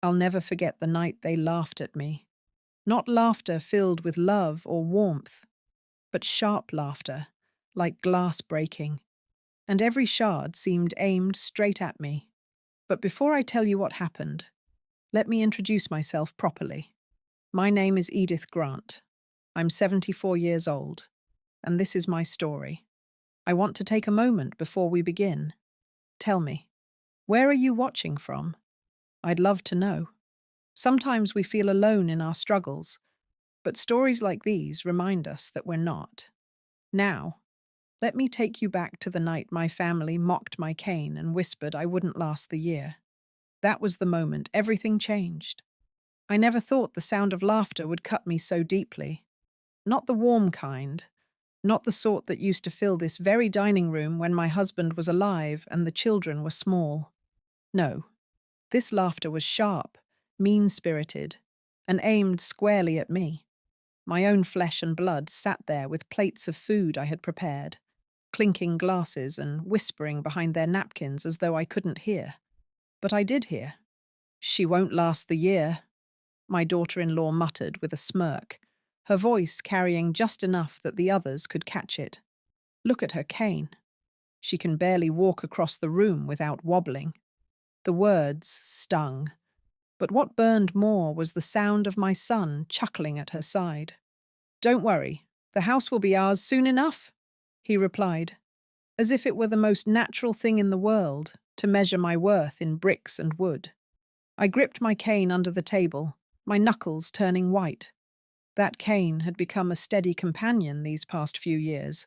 I'll never forget the night they laughed at me. Not laughter filled with love or warmth, but sharp laughter, like glass breaking, and every shard seemed aimed straight at me. But before I tell you what happened, let me introduce myself properly. My name is Edith Grant. I'm 74 years old, and this is my story. I want to take a moment before we begin. Tell me, where are you watching from? I'd love to know. Sometimes we feel alone in our struggles, but stories like these remind us that we're not. Now, let me take you back to the night my family mocked my cane and whispered I wouldn't last the year. That was the moment everything changed. I never thought the sound of laughter would cut me so deeply. Not the warm kind, not the sort that used to fill this very dining room when my husband was alive and the children were small. No, this laughter was sharp, mean-spirited, and aimed squarely at me. My own flesh and blood sat there with plates of food I had prepared, clinking glasses and whispering behind their napkins as though I couldn't hear. But I did hear. "She won't last the year," my daughter-in-law muttered with a smirk, her voice carrying just enough that the others could catch it. "Look at her cane. She can barely walk across the room without wobbling." The words stung, but what burned more was the sound of my son chuckling at her side. "Don't worry, the house will be ours soon enough," he replied, as if it were the most natural thing in the world to measure my worth in bricks and wood. I gripped my cane under the table, my knuckles turning white. That cane had become a steady companion these past few years,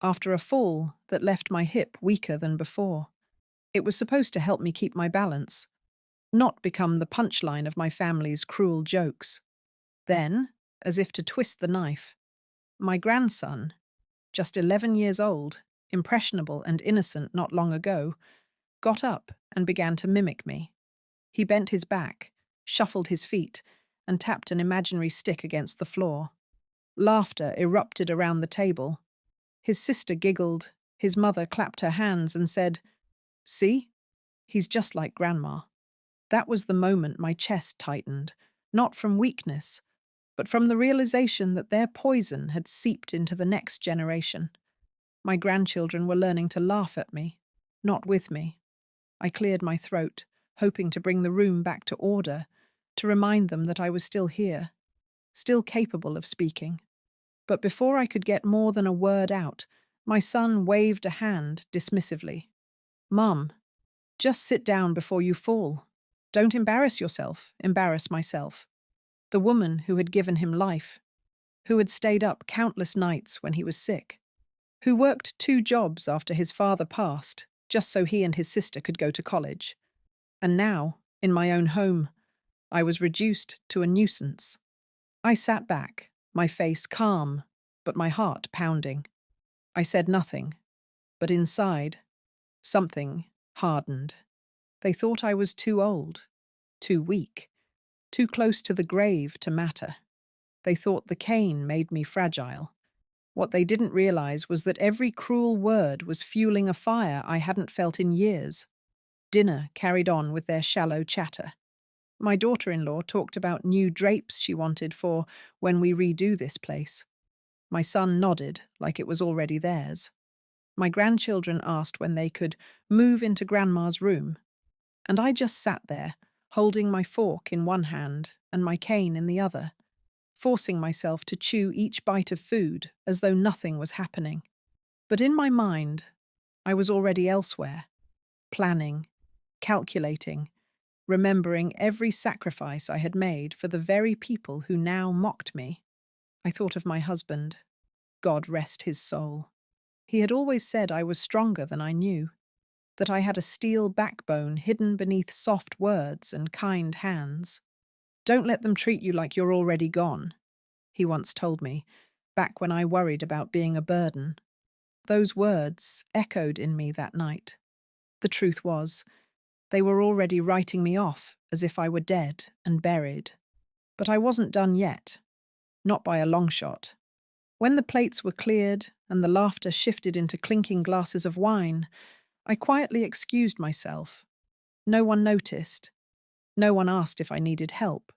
after a fall that left my hip weaker than before. It was supposed to help me keep my balance, not become the punchline of my family's cruel jokes. Then, as if to twist the knife, my grandson, just 11 years old, impressionable and innocent not long ago, got up and began to mimic me. He bent his back, shuffled his feet, and tapped an imaginary stick against the floor. Laughter erupted around the table. His sister giggled, his mother clapped her hands and said, "See? He's just like Grandma." That was the moment my chest tightened, not from weakness, but from the realization that their poison had seeped into the next generation. My grandchildren were learning to laugh at me, not with me. I cleared my throat, hoping to bring the room back to order, to remind them that I was still here, still capable of speaking. But before I could get more than a word out, my son waved a hand dismissively. "Mum, just sit down before you fall. Don't embarrass yourself, embarrass myself." The woman who had given him life, who had stayed up countless nights when he was sick, who worked 2 jobs after his father passed, just so he and his sister could go to college. And now, in my own home, I was reduced to a nuisance. I sat back, my face calm, but my heart pounding. I said nothing, but inside, something hardened. They thought I was too old, too weak, too close to the grave to matter. They thought the cane made me fragile. What they didn't realize was that every cruel word was fueling a fire I hadn't felt in years. Dinner carried on with their shallow chatter. My daughter-in-law talked about new drapes she wanted for when we redo this place. My son nodded like it was already theirs. My grandchildren asked when they could move into Grandma's room, and I just sat there, holding my fork in one hand and my cane in the other, forcing myself to chew each bite of food as though nothing was happening. But in my mind, I was already elsewhere, planning, calculating, remembering every sacrifice I had made for the very people who now mocked me. I thought of my husband. God rest his soul. He had always said I was stronger than I knew, that I had a steel backbone hidden beneath soft words and kind hands. "Don't let them treat you like you're already gone," he once told me, back when I worried about being a burden. Those words echoed in me that night. The truth was, they were already writing me off as if I were dead and buried. But I wasn't done yet, not by a long shot. When the plates were cleared and the laughter shifted into clinking glasses of wine, I quietly excused myself. No one noticed. No one asked if I needed help.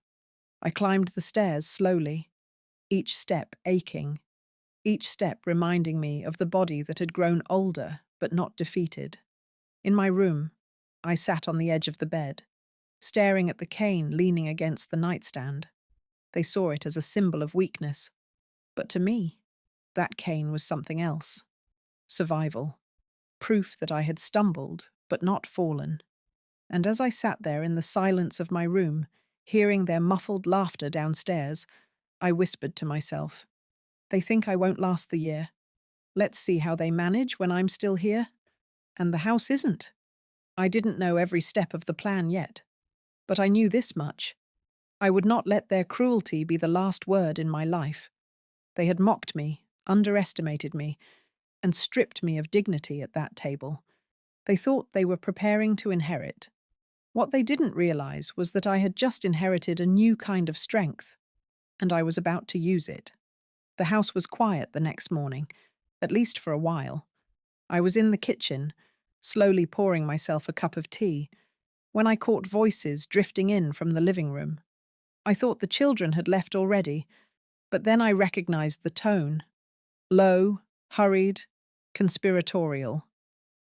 I climbed the stairs slowly, each step aching, each step reminding me of the body that had grown older but not defeated. In my room, I sat on the edge of the bed, staring at the cane leaning against the nightstand. They saw it as a symbol of weakness, but to me, that cane was something else. Survival. Proof that I had stumbled, but not fallen. And as I sat there in the silence of my room, hearing their muffled laughter downstairs, I whispered to myself, "They think I won't last the year. Let's see how they manage when I'm still here." And the house isn't. I didn't know every step of the plan yet, but I knew this much. I would not let their cruelty be the last word in my life. They had mocked me, underestimated me, and stripped me of dignity at that table. They thought they were preparing to inherit. What they didn't realize was that I had just inherited a new kind of strength, and I was about to use it. The house was quiet the next morning, at least for a while. I was in the kitchen, slowly pouring myself a cup of tea, when I caught voices drifting in from the living room. I thought the children had left already, but then I recognized the tone. Low, hurried, conspiratorial.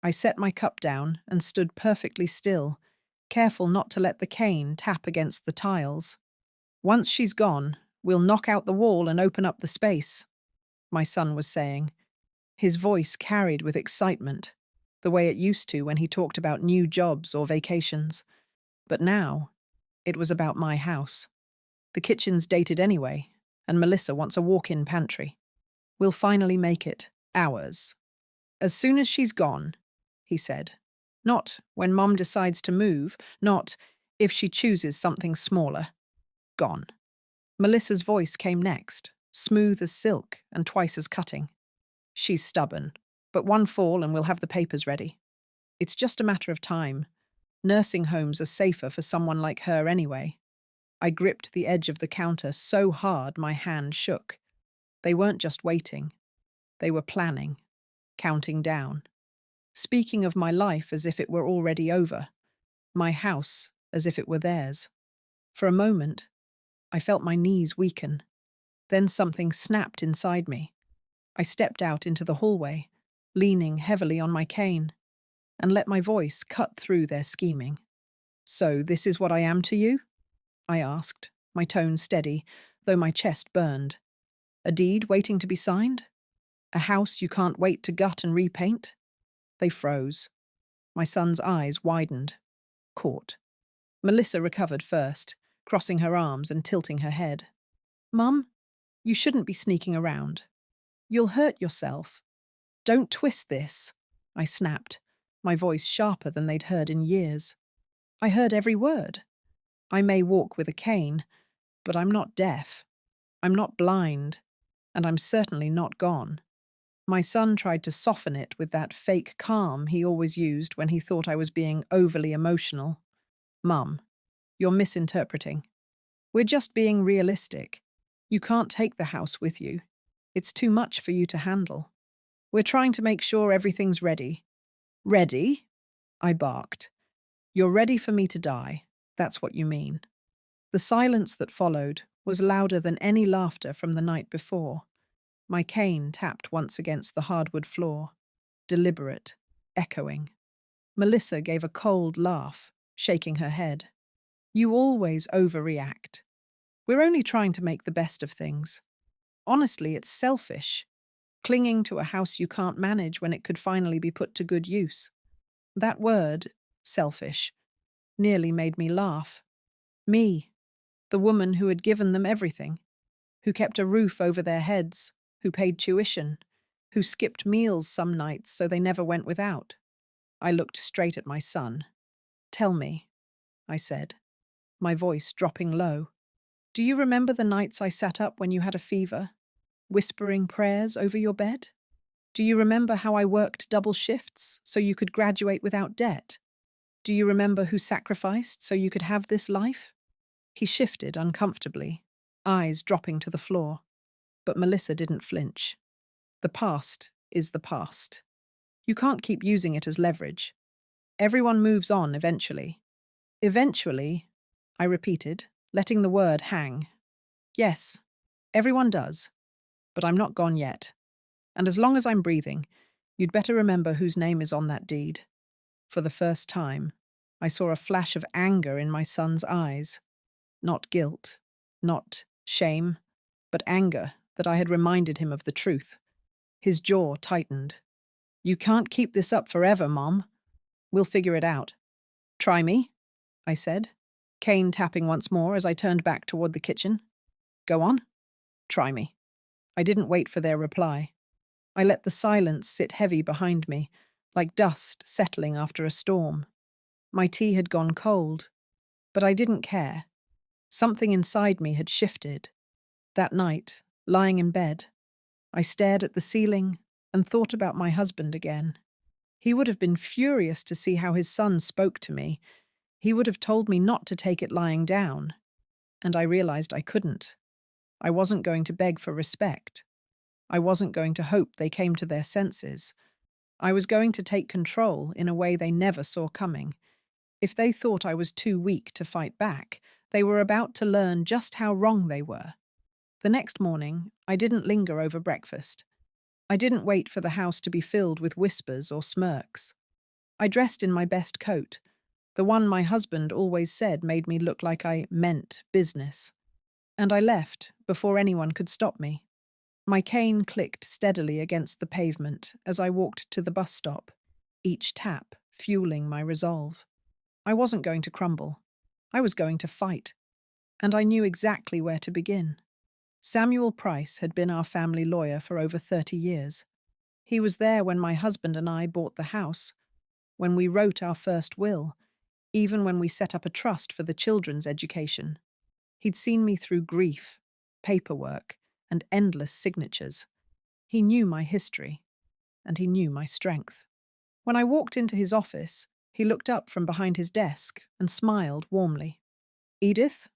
I set my cup down and stood perfectly still, careful not to let the cane tap against the tiles. "Once she's gone, we'll knock out the wall and open up the space," my son was saying. His voice carried with excitement, the way it used to when he talked about new jobs or vacations. But now, it was about my house. The kitchen's dated anyway, and Melissa wants a walk-in pantry. "We'll finally make it ours. As soon as she's gone," he said. "Not when Mom decides to move, not if she chooses something smaller. Gone." Melissa's voice came next, smooth as silk and twice as cutting. "She's stubborn, but one fall and we'll have the papers ready. It's just a matter of time. Nursing homes are safer for someone like her anyway." I gripped the edge of the counter so hard my hand shook. They weren't just waiting. They were planning, counting down. Speaking of my life as if it were already over. My house as if it were theirs. For a moment, I felt my knees weaken. Then something snapped inside me. I stepped out into the hallway, leaning heavily on my cane, and let my voice cut through their scheming. "So this is what I am to you?" I asked, my tone steady, though my chest burned. "A deed waiting to be signed? A house you can't wait to gut and repaint?" They froze. My son's eyes widened. Caught. Melissa recovered first, crossing her arms and tilting her head. "Mum, you shouldn't be sneaking around. You'll hurt yourself. Don't twist this," I snapped, my voice sharper than they'd heard in years. I heard every word. I may walk with a cane, but I'm not deaf. I'm not blind, and I'm certainly not gone. My son tried to soften it with that fake calm he always used when he thought I was being overly emotional. "Mum, you're misinterpreting. We're just being realistic. You can't take the house with you. It's too much for you to handle. We're trying to make sure everything's ready." "Ready?" I barked. "You're ready for me to die. That's what you mean." The silence that followed was louder than any laughter from the night before. My cane tapped once against the hardwood floor, deliberate, echoing. Melissa gave a cold laugh, shaking her head. "You always overreact. We're only trying to make the best of things. Honestly, it's selfish, clinging to a house you can't manage when it could finally be put to good use." That word, selfish, nearly made me laugh. Me, the woman who had given them everything, who kept a roof over their heads, who paid tuition, who skipped meals some nights so they never went without. I looked straight at my son. "Tell me," I said, my voice dropping low. "Do you remember the nights I sat up when you had a fever, whispering prayers over your bed? Do you remember how I worked double shifts so you could graduate without debt? Do you remember who sacrificed so you could have this life?" He shifted uncomfortably, eyes dropping to the floor. But Melissa didn't flinch. "The past is the past. You can't keep using it as leverage. Everyone moves on eventually. Eventually, I repeated, letting the word hang. Yes, everyone does, but I'm not gone yet. And as long as I'm breathing, you'd better remember whose name is on that deed. For the first time, I saw a flash of anger in my son's eyes. Not guilt, not shame, but anger that I had reminded him of the truth. His jaw tightened. You can't keep this up forever, Mom. We'll figure it out. Try me, I said, cane tapping once more as I turned back toward the kitchen. Go on. Try me. I didn't wait for their reply. I let the silence sit heavy behind me, like dust settling after a storm. My tea had gone cold, but I didn't care. Something inside me had shifted. That night, lying in bed, I stared at the ceiling and thought about my husband again. He would have been furious to see how his son spoke to me. He would have told me not to take it lying down. And I realized I couldn't. I wasn't going to beg for respect. I wasn't going to hope they came to their senses. I was going to take control in a way they never saw coming. If they thought I was too weak to fight back, they were about to learn just how wrong they were. The next morning, I didn't linger over breakfast. I didn't wait for the house to be filled with whispers or smirks. I dressed in my best coat, the one my husband always said made me look like I meant business. And I left before anyone could stop me. My cane clicked steadily against the pavement as I walked to the bus stop, each tap fueling my resolve. I wasn't going to crumble. I was going to fight. And I knew exactly where to begin. Samuel Price had been our family lawyer for over 30 years. He was there when my husband and I bought the house, when we wrote our first will, even when we set up a trust for the children's education. He'd seen me through grief, paperwork, and endless signatures. He knew my history, and he knew my strength. When I walked into his office, he looked up from behind his desk and smiled warmly. "Edith,"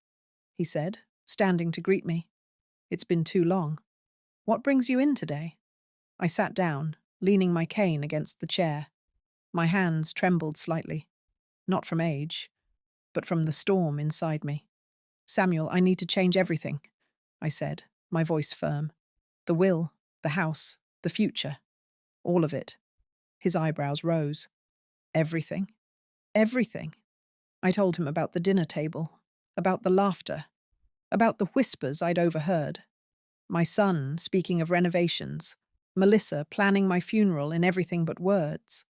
he said, standing to greet me. "It's been too long. What brings you in today?" I sat down, leaning my cane against the chair. My hands trembled slightly, not from age, but from the storm inside me. "Samuel, I need to change everything," I said, my voice firm. "The will, the house, the future. All of it." His eyebrows rose. "Everything? Everything." I told him about the dinner table, about the laughter, about the whispers I'd overheard. My son speaking of renovations, Melissa planning my funeral in everything but words.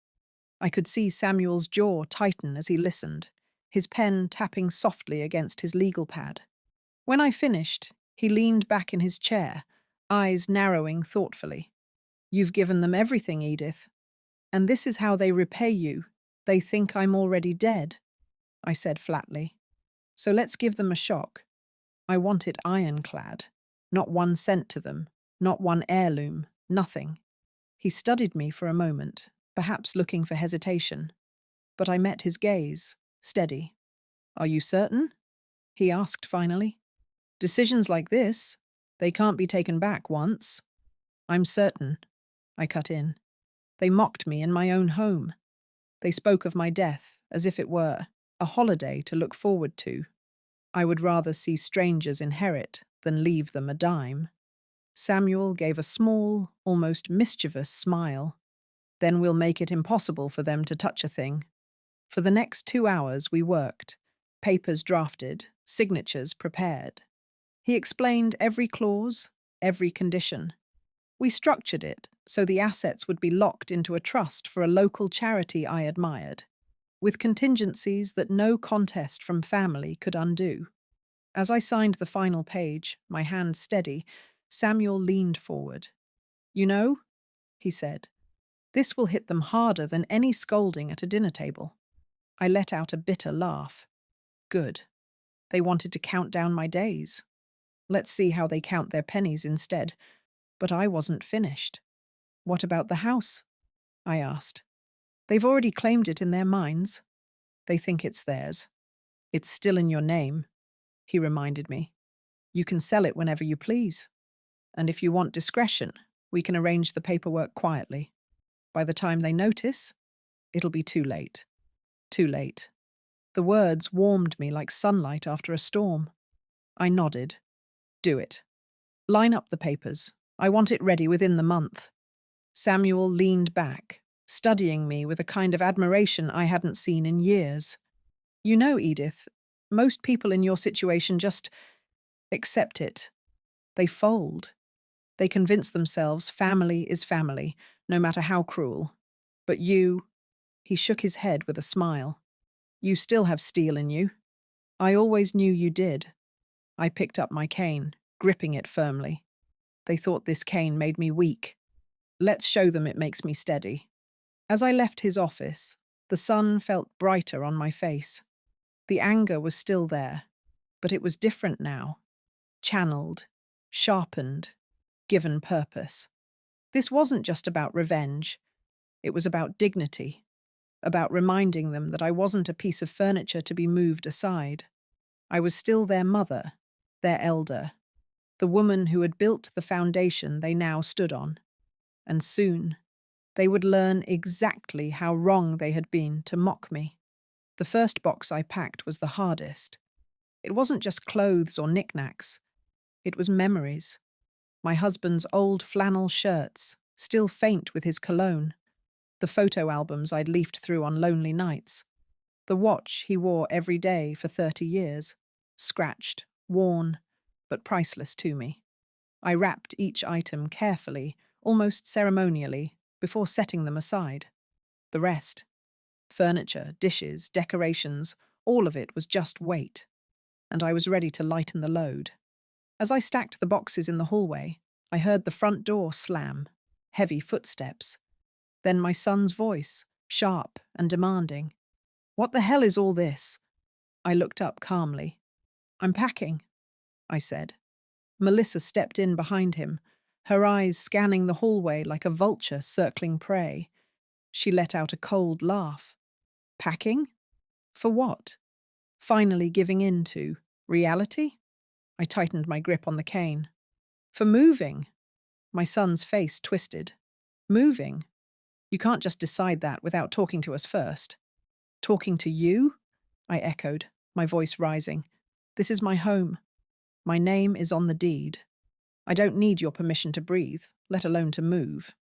I could see Samuel's jaw tighten as he listened, his pen tapping softly against his legal pad. When I finished, he leaned back in his chair, eyes narrowing thoughtfully. "You've given them everything, Edith. And this is how they repay you. They think I'm already dead," I said flatly. "So let's give them a shock. I want it ironclad. Not 1 cent to them, not one heirloom, nothing." He studied me for a moment, perhaps looking for hesitation. But I met his gaze, steady. "Are you certain?" he asked finally. "Decisions like this, they can't be taken back once." "I'm certain," I cut in. "They mocked me in my own home. They spoke of my death as if it were a holiday to look forward to. I would rather see strangers inherit than leave them a dime." Samuel gave a small, almost mischievous smile. "Then we'll make it impossible for them to touch a thing." For the next 2 hours we worked, papers drafted, signatures prepared. He explained every clause, every condition. We structured it so the assets would be locked into a trust for a local charity I admired, with contingencies that no contest from family could undo. As I signed the final page, my hand steady, Samuel leaned forward. "You know," he said, "this will hit them harder than any scolding at a dinner table." I let out a bitter laugh. Good. They wanted to count down my days. Let's see how they count their pennies instead. But I wasn't finished. "What about the house?" I asked. "They've already claimed it in their minds. They think it's theirs. It's still in your name," he reminded me. "You can sell it whenever you please. And if you want discretion, we can arrange the paperwork quietly. By the time they notice, it'll be too late. Too late." The words warmed me like sunlight after a storm. I nodded. Do it. Line up the papers. I want it ready within the month. Samuel leaned back, studying me with a kind of admiration I hadn't seen in years. You know, Edith, most people in your situation just accept it. They fold. They convince themselves family is family, no matter how cruel. But you, he shook his head with a smile. You still have steel in you. I always knew you did. I picked up my cane, gripping it firmly. They thought this cane made me weak. Let's show them it makes me steady. As I left his office, the sun felt brighter on my face. The anger was still there, but it was different now. Channeled, sharpened, given purpose. This wasn't just about revenge. It was about dignity, about reminding them that I wasn't a piece of furniture to be moved aside. I was still their mother, their elder, the woman who had built the foundation they now stood on. And soon, they would learn exactly how wrong they had been to mock me. The first box I packed was the hardest. It wasn't just clothes or knickknacks. It was memories. My husband's old flannel shirts, still faint with his cologne. The photo albums I'd leafed through on lonely nights. The watch he wore every day for 30 years. Scratched, worn, but priceless to me. I wrapped each item carefully, almost ceremonially, before setting them aside. The rest, furniture, dishes, decorations, all of it was just weight, and I was ready to lighten the load. As I stacked the boxes in the hallway, I heard the front door slam, heavy footsteps. Then my son's voice, sharp and demanding. What the hell is all this? I looked up calmly. I'm packing, I said. Melissa stepped in behind him, her eyes scanning the hallway like a vulture circling prey. She let out a cold laugh. Packing? For what? Finally giving in to reality? I tightened my grip on the cane. For moving. My son's face twisted. Moving? You can't just decide that without talking to us first. Talking to you? I echoed, my voice rising. This is my home. My name is on the deed. I don't need your permission to breathe, let alone to move.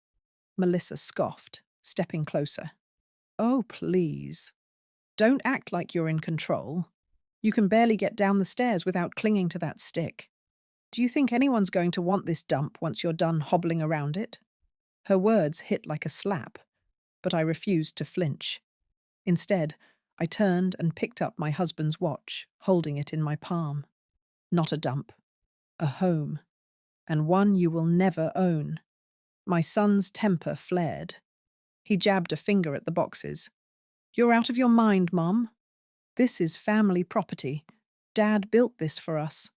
Melissa scoffed, stepping closer. Oh, please. Don't act like you're in control. You can barely get down the stairs without clinging to that stick. Do you think anyone's going to want this dump once you're done hobbling around it? Her words hit like a slap, but I refused to flinch. Instead, I turned and picked up my husband's watch, holding it in my palm. Not a dump. A home. And one you will never own. My son's temper flared. He jabbed a finger at the boxes. You're out of your mind, Mom. This is family property. Dad built this for us.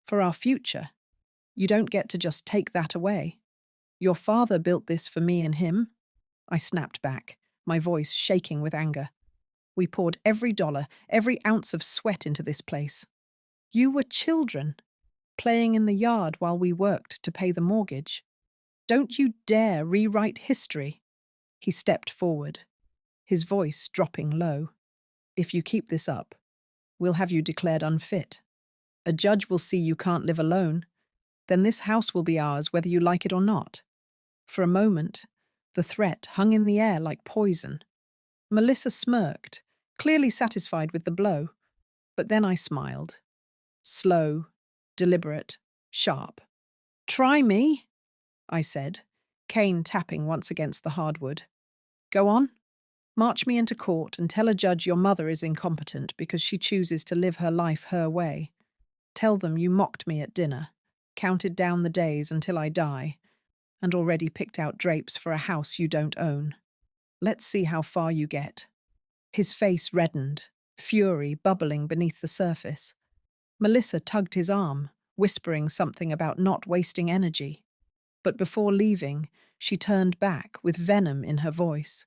For our future. You don't get to just take that away. Your father built this for me and him. I snapped back, my voice shaking with anger. We poured every dollar, every ounce of sweat into this place. You were children, playing in the yard while we worked to pay the mortgage. Don't you dare rewrite history. He stepped forward, his voice dropping low. If you keep this up, we'll have you declared unfit. A judge will see you can't live alone. Then this house will be ours whether you like it or not. For a moment, the threat hung in the air like poison. Melissa smirked, clearly satisfied with the blow. But then I smiled. Slow, deliberate, sharp. Try me, I said, cane tapping once against the hardwood. Go on. March me into court and tell a judge your mother is incompetent because she chooses to live her life her way. Tell them you mocked me at dinner, counted down the days until I die, and already picked out drapes for a house you don't own. Let's see how far you get. His face reddened, fury bubbling beneath the surface. Melissa tugged his arm, whispering something about not wasting energy. But before leaving, she turned back with venom in her voice.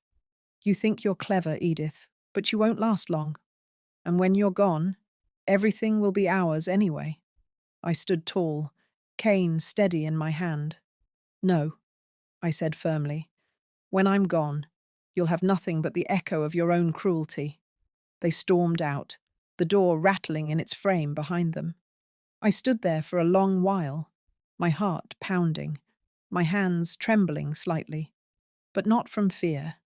You think you're clever, Edith, but you won't last long. And when you're gone, everything will be ours anyway. I stood tall, cane steady in my hand. No, I said firmly. When I'm gone, you'll have nothing but the echo of your own cruelty. They stormed out, the door rattling in its frame behind them. I stood there for a long while, my heart pounding, my hands trembling slightly, but not from fear,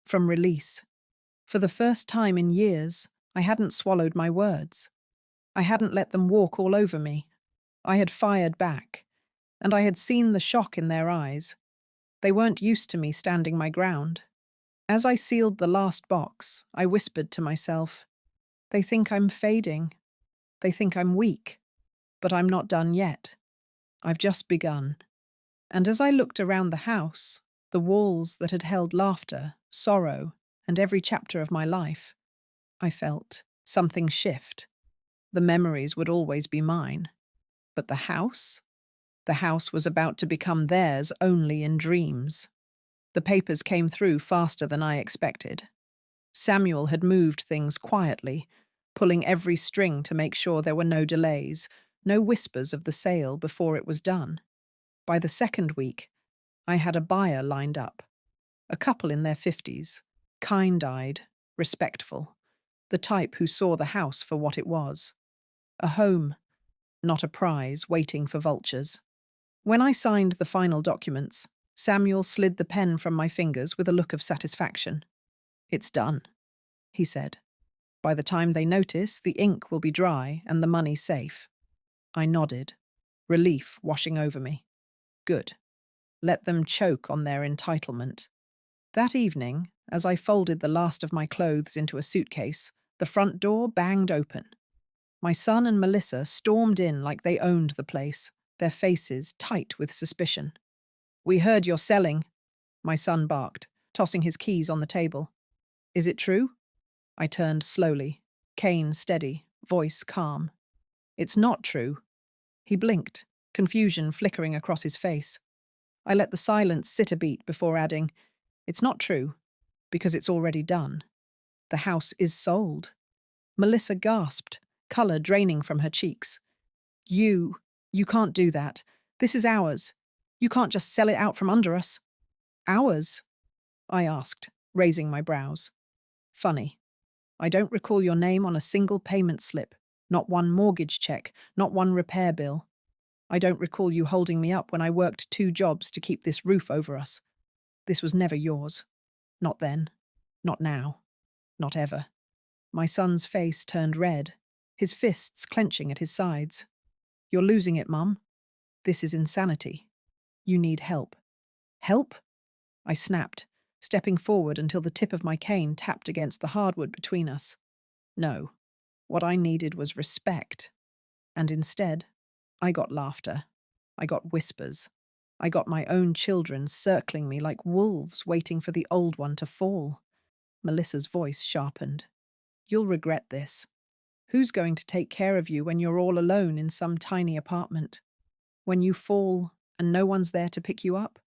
from release. For the first time in years, I hadn't swallowed my words. I hadn't let them walk all over me. I had fired back, and I had seen the shock in their eyes. They weren't used to me standing my ground. As I sealed the last box, I whispered to myself, "They think I'm fading. They think I'm weak. But I'm not done yet. I've just begun." And as I looked around the house, the walls that had held laughter, sorrow, and every chapter of my life, I felt something shift. The memories would always be mine. But the house? The house was about to become theirs only in dreams. The papers came through faster than I expected. Samuel had moved things quietly, pulling every string to make sure there were no delays, no whispers of the sale before it was done. By the second week, I had a buyer lined up. A couple in their 50s, kind-eyed, respectful, the type who saw the house for what it was. A home, not a prize waiting for vultures. When I signed the final documents, Samuel slid the pen from my fingers with a look of satisfaction. "It's done," he said. "By the time they notice, the ink will be dry and the money safe." I nodded, relief washing over me. Good. Let them choke on their entitlement. That evening, as I folded the last of my clothes into a suitcase, the front door banged open. My son and Melissa stormed in like they owned the place, their faces tight with suspicion. "We heard you're selling," my son barked, tossing his keys on the table. "Is it true?" I turned slowly, cane steady, voice calm. "It's not true." He blinked, confusion flickering across his face. I let the silence sit a beat before adding, "It's not true, because it's already done. The house is sold." Melissa gasped, colour draining from her cheeks. You can't do that. This is ours. You can't just sell it out from under us." "Ours?" I asked, raising my brows. "Funny. I don't recall your name on a single payment slip, not one mortgage check, not one repair bill. I don't recall you holding me up when I worked 2 jobs to keep this roof over us. This was never yours. Not then. Not now. Not ever." My son's face turned red, his fists clenching at his sides. "You're losing it, Mum. This is insanity. You need help." "Help?" I snapped, stepping forward until the tip of my cane tapped against the hardwood between us. No. What I needed was respect. And instead, I got laughter. I got whispers. I got my own children circling me like wolves waiting for the old one to fall. Melissa's voice sharpened. "You'll regret this. Who's going to take care of you when you're all alone in some tiny apartment? When you fall and no one's there to pick you up?"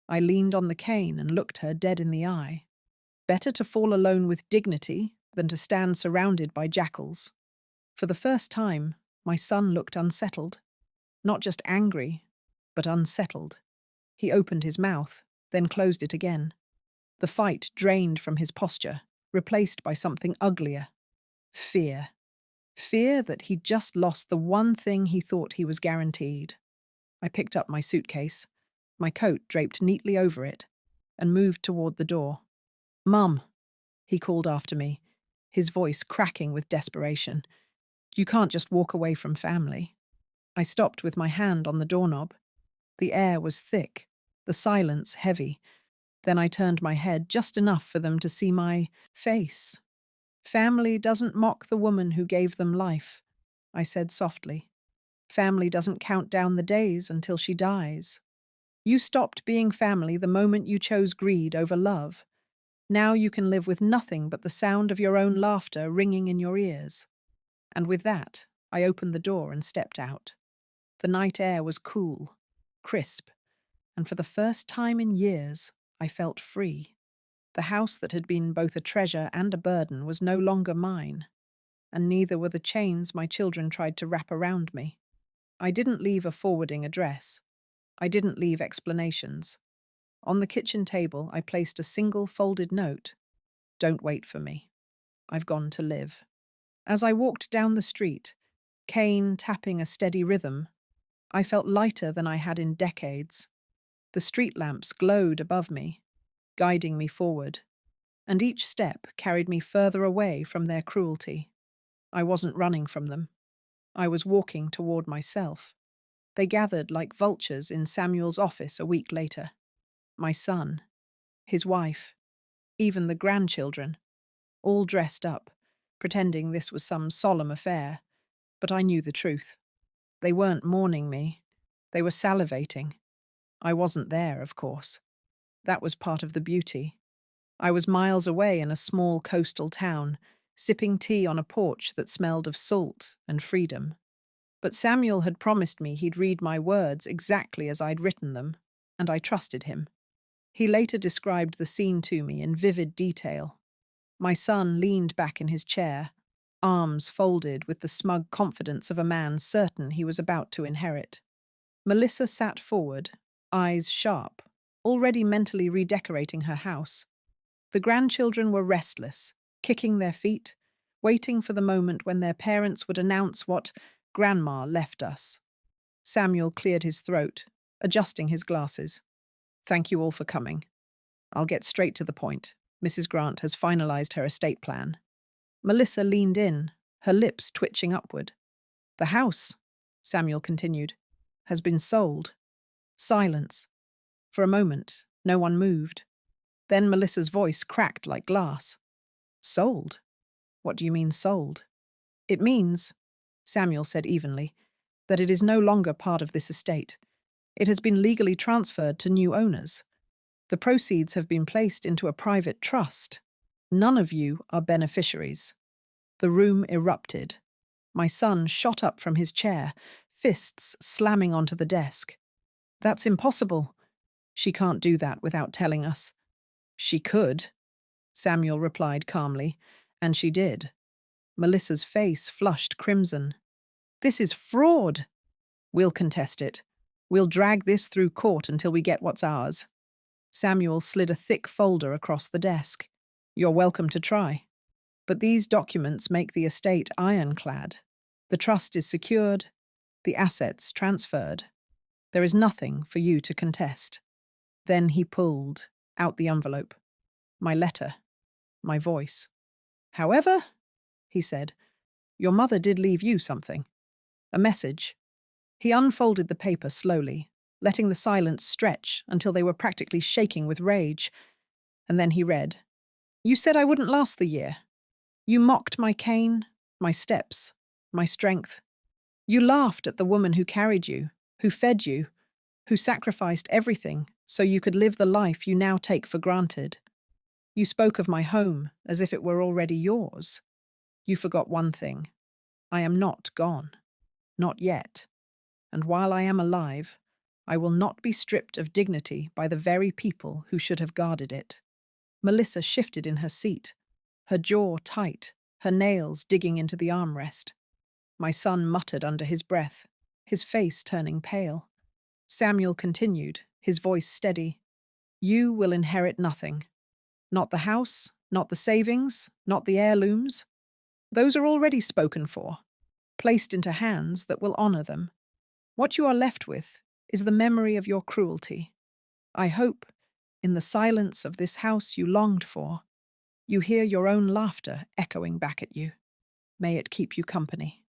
I leaned on the cane and looked her dead in the eye. Better to fall alone with dignity than to stand surrounded by jackals. For the first time, my son looked unsettled. Not just angry, but unsettled. He opened his mouth, then closed it again. The fight drained from his posture, replaced by something uglier. Fear. Fear that he'd just lost the one thing he thought he was guaranteed. I picked up my suitcase, my coat draped neatly over it, and moved toward the door. "Mum," he called after me, his voice cracking with desperation. "You can't just walk away from family." I stopped with my hand on the doorknob. The air was thick, the silence heavy. Then I turned my head just enough for them to see my face. "Family doesn't mock the woman who gave them life," I said softly. "Family doesn't count down the days until she dies. You stopped being family the moment you chose greed over love. Now you can live with nothing but the sound of your own laughter ringing in your ears." And with that, I opened the door and stepped out. The night air was cool, crisp, and for the first time in years, I felt free. The house that had been both a treasure and a burden was no longer mine, and neither were the chains my children tried to wrap around me. I didn't leave a forwarding address. I didn't leave explanations. On the kitchen table, I placed a single folded note. "Don't wait for me." I've gone to live. As I walked down the street, cane tapping a steady rhythm, I felt lighter than I had in decades. The street lamps glowed above me, guiding me forward, and each step carried me further away from their cruelty. I wasn't running from them. I was walking toward myself. They gathered like vultures in Samuel's office a week later. My son, his wife, even the grandchildren, all dressed up, pretending this was some solemn affair. But I knew the truth. They weren't mourning me. They were salivating. I wasn't there, of course. That was part of the beauty. I was miles away in a small coastal town, sipping tea on a porch that smelled of salt and freedom. But Samuel had promised me he'd read my words exactly as I'd written them, and I trusted him. He later described the scene to me in vivid detail. My son leaned back in his chair, arms folded with the smug confidence of a man certain he was about to inherit. Melissa sat forward, eyes sharp, already mentally redecorating her house. The grandchildren were restless, kicking their feet, waiting for the moment when their parents would announce what Grandma left us. Samuel cleared his throat, adjusting his glasses. Thank you all for coming. I'll get straight to the point. Mrs. Grant has finalized her estate plan. Melissa leaned in, her lips twitching upward. The house, Samuel continued, has been sold. Silence. For a moment, no one moved. Then Melissa's voice cracked like glass. Sold? What do you mean sold? It means, Samuel said evenly, that it is no longer part of this estate. It has been legally transferred to new owners. The proceeds have been placed into a private trust. None of you are beneficiaries. The room erupted. My son shot up from his chair, fists slamming onto the desk. That's impossible. She can't do that without telling us. She could, Samuel replied calmly, and she did. Melissa's face flushed crimson. This is fraud. We'll contest it. We'll drag this through court until we get what's ours. Samuel slid a thick folder across the desk. You're welcome to try. But these documents make the estate ironclad. The trust is secured, the assets transferred. There is nothing for you to contest. Then he pulled out the envelope. My letter. My voice. However, he said, your mother did leave you something. A message. He unfolded the paper slowly, letting the silence stretch until they were practically shaking with rage. And then he read, You said I wouldn't last the year. You mocked my cane, my steps, my strength. You laughed at the woman who carried you, who fed you, who sacrificed everything so you could live the life you now take for granted. You spoke of my home as if it were already yours. You forgot one thing. I am not gone. Not yet. And while I am alive, I will not be stripped of dignity by the very people who should have guarded it. Melissa shifted in her seat, her jaw tight, her nails digging into the armrest. My son muttered under his breath, his face turning pale. Samuel continued, his voice steady. You will inherit nothing. Not the house, not the savings, not the heirlooms. Those are already spoken for, placed into hands that will honor them. What you are left with is the memory of your cruelty. I hope, in the silence of this house you longed for, you hear your own laughter echoing back at you. May it keep you company,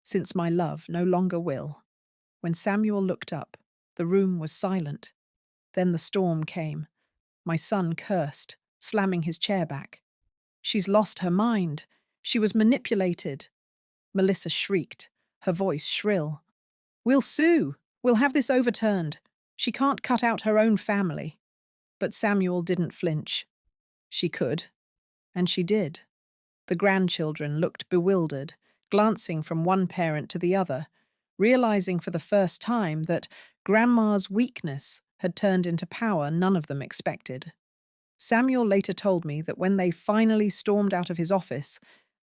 since my love no longer will. When Samuel looked up, the room was silent. Then the storm came. My son cursed, slamming his chair back. She's lost her mind. She was manipulated. Melissa shrieked, her voice shrill. We'll sue. We'll have this overturned. She can't cut out her own family. But Samuel didn't flinch. She could. And she did. The grandchildren looked bewildered, glancing from one parent to the other, realizing for the first time that Grandma's weakness had turned into power none of them expected. Samuel later told me that when they finally stormed out of his office,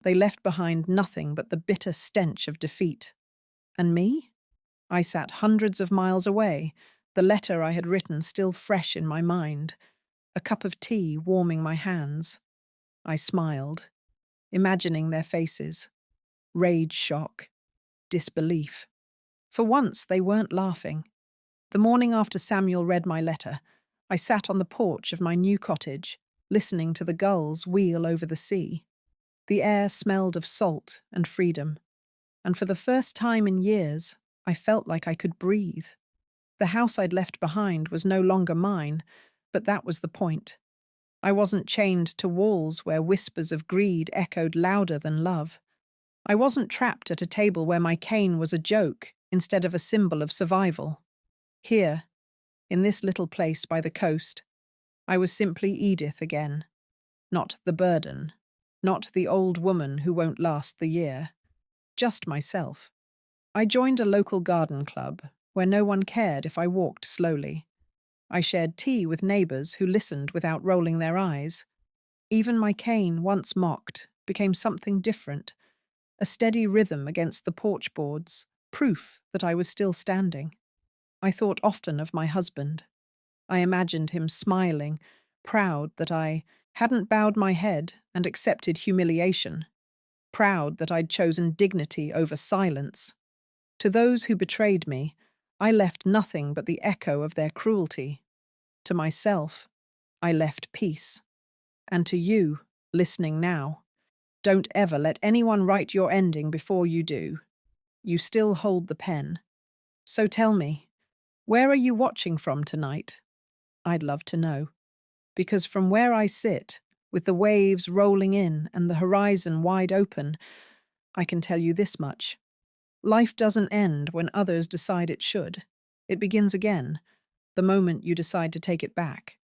they left behind nothing but the bitter stench of defeat. And me? I sat hundreds of miles away, the letter I had written still fresh in my mind, a cup of tea warming my hands. I smiled. imagining their faces. Rage, shock, disbelief. For once, they weren't laughing. The morning after Samuel read my letter, I sat on the porch of my new cottage, listening to the gulls wheel over the sea. The air smelled of salt and freedom, and for the first time in years, I felt like I could breathe. The house I'd left behind was no longer mine, but that was the point. I wasn't chained to walls where whispers of greed echoed louder than love. I wasn't trapped at a table where my cane was a joke instead of a symbol of survival. Here, in this little place by the coast, I was simply Edith again. Not the burden, not the old woman who won't last the year. Just myself. I joined a local garden club where no one cared if I walked slowly. I shared tea with neighbours who listened without rolling their eyes. Even my cane, once mocked, became something different, a steady rhythm against the porch boards, proof that I was still standing. I thought often of my husband. I imagined him smiling, proud that I hadn't bowed my head and accepted humiliation, proud that I'd chosen dignity over silence. To those who betrayed me, I left nothing but the echo of their cruelty. To myself, I left peace. And to you, listening now, don't ever let anyone write your ending before you do. You still hold the pen. So tell me, where are you watching from tonight? I'd love to know. Because from where I sit, with the waves rolling in and the horizon wide open, I can tell you this much. Life doesn't end when others decide it should. It begins again, the moment you decide to take it back.